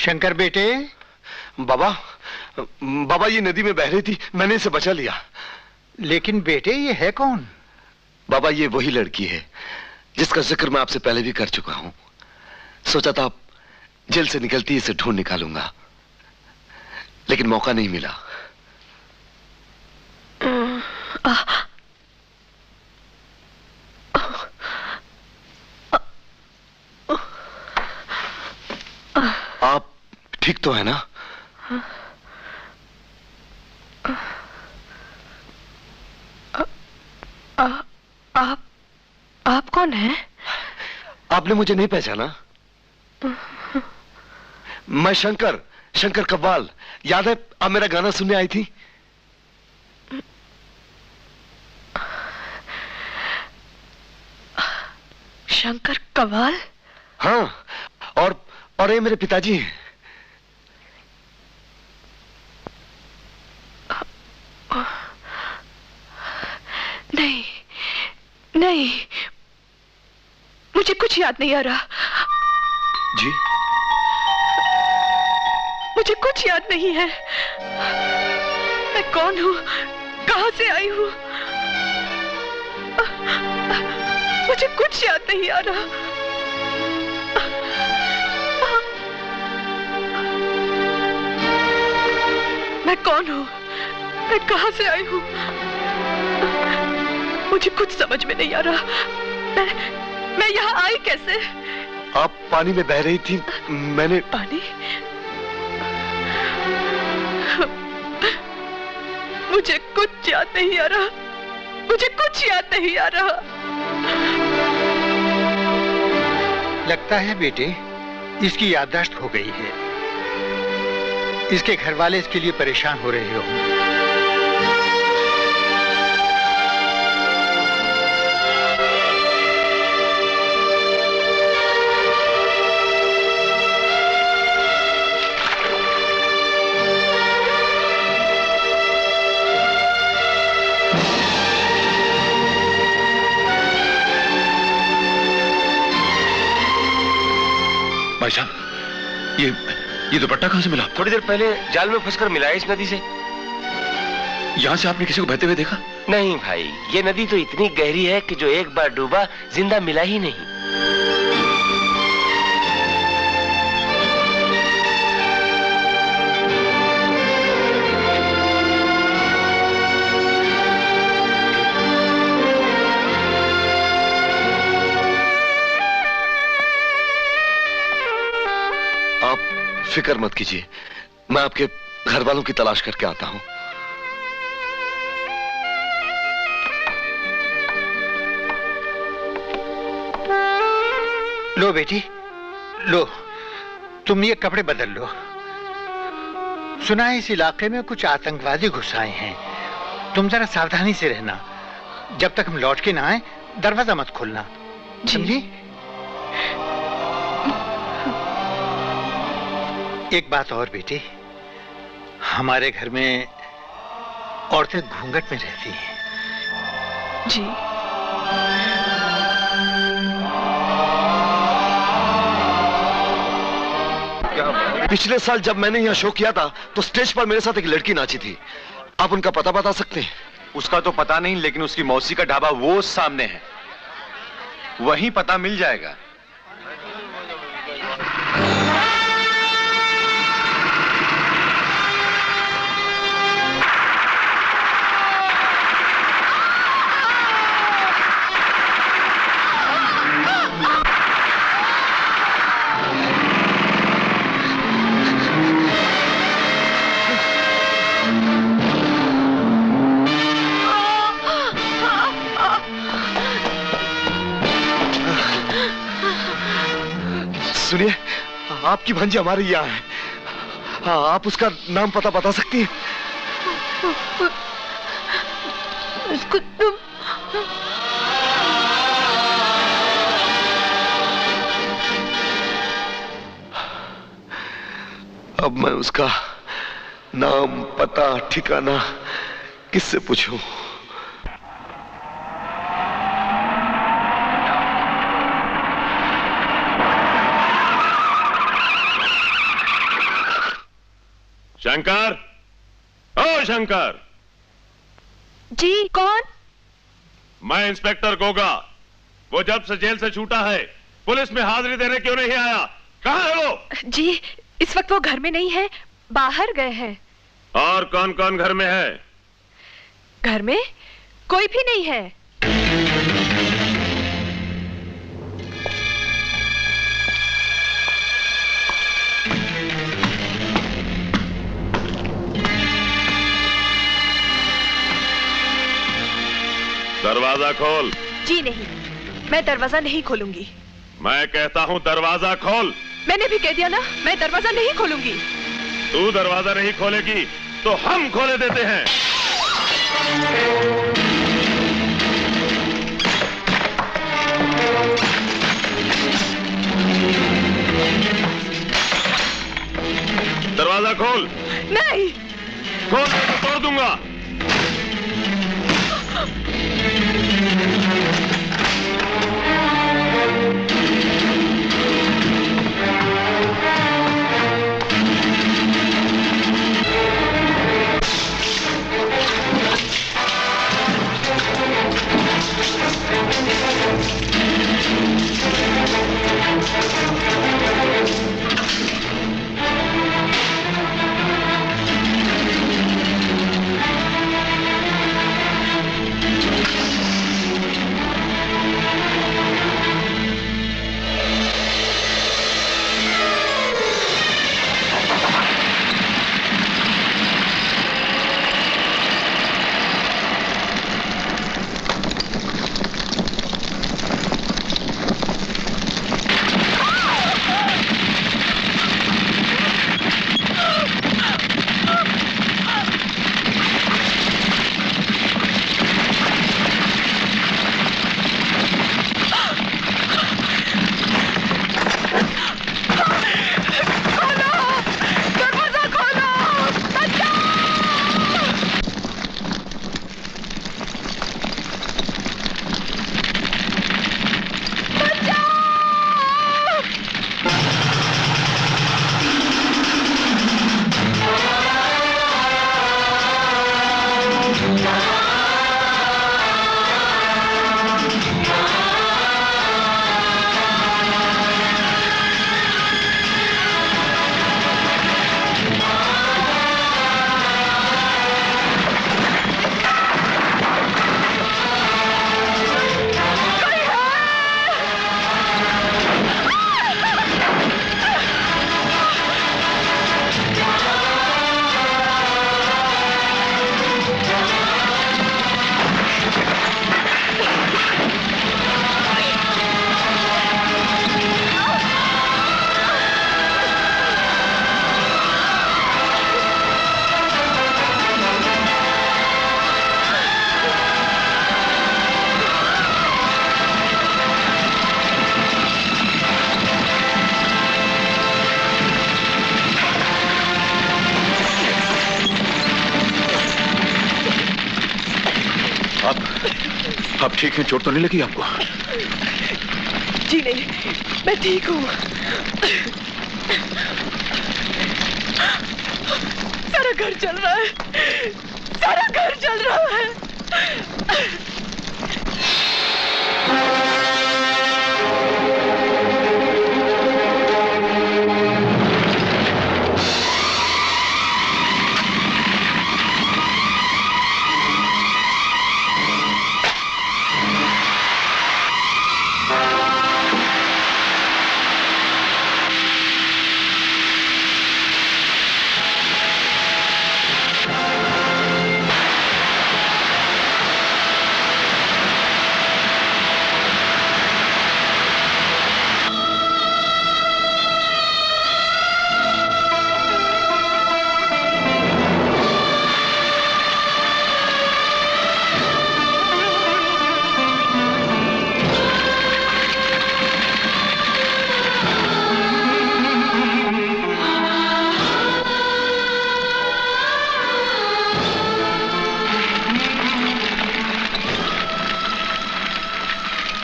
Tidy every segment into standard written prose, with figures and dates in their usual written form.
शंकर बेटे। बाबा, बाबा ये नदी में बह रही थी, मैंने इसे बचा लिया। लेकिन बेटे ये है कौन? बाबा ये वही लड़की है जिसका जिक्र मैं आपसे पहले भी कर चुका हूं। सोचा था आप जेल से निकलती इसे ढूंढ निकालूंगा, लेकिन मौका नहीं मिला। आप ठीक तो है ना? आप कौन हैं? आपने मुझे नहीं पहचाना? मैं शंकर, शंकर कव्वाल। याद है आप मेरा गाना सुनने आई थी? शंकर कव्वाल? हाँ, और ये मेरे पिताजी हैं। नहीं नहीं, मुझे कुछ याद नहीं आ रहा। जी? मुझे कुछ याद नहीं है। मैं कौन हूँ, कहां से आई हूँ, मुझे कुछ याद नहीं आ रहा। मैं कौन हूँ, मैं कहां से आई हूँ, मुझे कुछ समझ में नहीं आ रहा। मैं यहाँ आई कैसे? आप पानी में बह रही थी, मैंने... पानी? मुझे कुछ याद नहीं आ रहा, मुझे कुछ याद नहीं आ रहा। लगता है बेटे इसकी याददाश्त हो गई है। इसके घर वाले इसके लिए परेशान हो रहे हो। भाई साहब, ये दुपट्टा कहां से मिला? थोड़ी देर पहले जाल में फंसकर मिला है इस नदी से। यहां से आपने किसी को बहते हुए देखा? नहीं भाई, ये नदी तो इतनी गहरी है कि जो एक बार डूबा जिंदा मिला ही नहीं। फिक्र मत कीजिए, मैं आपके घर वालों की तलाश करके आता हूं। लो बेटी, लो तुम ये कपड़े बदल लो। सुना है इस इलाके में कुछ आतंकवादी घुस आए हैं, तुम जरा सावधानी से रहना। जब तक हम लौट के ना आए दरवाजा मत खोलना, समझी? एक बात और बेटी, हमारे घर में औरतें घूंघट में रहती हैं। जी। पिछले साल जब मैंने यहाँ शो किया था तो स्टेज पर मेरे साथ एक लड़की नाची थी। आप उनका पता बता सकते हैं? उसका तो पता नहीं, लेकिन उसकी मौसी का ढाबा वो सामने है, वहीं पता मिल जाएगा। सुनिए, आपकी भांजी हमारे यहाँ है। हाँ, आप उसका नाम पता बता सकती हैं? उसको तुम... अब मैं उसका नाम, पता, ठिकाना किससे पूछूं? शंकर, ओ शंकर। जी, कौन? मैं इंस्पेक्टर गोगा। वो जब से जेल से छूटा है, पुलिस में हाजिरी देने क्यों नहीं आया? कहाँ है वो? जी, इस वक्त वो घर में नहीं है, बाहर गए हैं। और कौन कौन घर में है? घर में कोई भी नहीं है। दरवाजा खोल। जी नहीं, मैं दरवाजा नहीं खोलूंगी। मैं कहता हूँ दरवाजा खोल। मैंने भी कह दिया ना, मैं दरवाजा नहीं खोलूंगी। तू दरवाजा नहीं खोलेगी तो हम खोले देते हैं। दरवाजा खोल। नहीं। खोल तो तोड़ दूंगा। आप ठीक हैं? चोट तो नहीं लगी आपको? जी नहीं, मैं ठीक हूँ। सारा घर जल रहा है, सारा घर जल रहा है।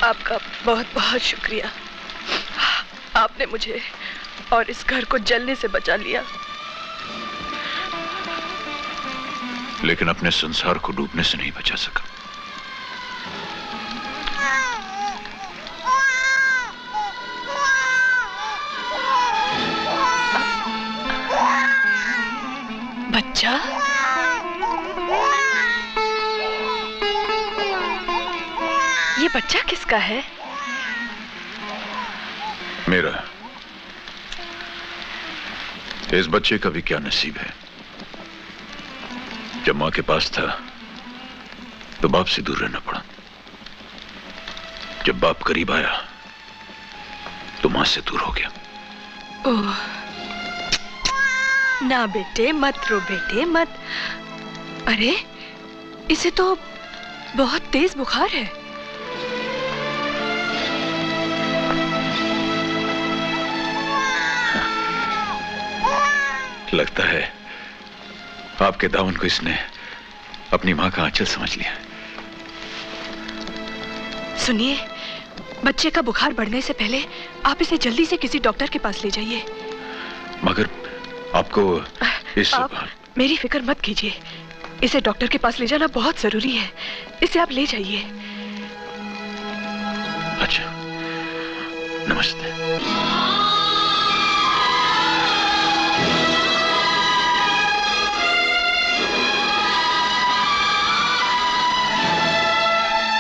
आपका बहुत बहुत शुक्रिया। आपने मुझे और इस घर को जलने से बचा लिया। लेकिन अपने संसार को डूबने से नहीं बचा सका। बच्चा, ये बच्चा किसका है? मेरा। इस बच्चे का भी क्या नसीब है। जब मां के पास था तो बाप से दूर रहना पड़ा। जब बाप करीब आया तो मां से दूर हो गया। ओह, ना बेटे मत रो, बेटे मत। अरे इसे तो बहुत तेज बुखार है। लगता है आपके दामन को इसने अपनी मां का आंचल समझ लिया। सुनिए, बच्चे का बुखार बढ़ने से पहले आप इसे जल्दी से किसी डॉक्टर के पास ले जाइए। मगर आपको इस आप मेरी फिक्र मत कीजिए। इसे डॉक्टर के पास ले जाना बहुत जरूरी है। इसे आप ले जाइए। अच्छा, नमस्ते।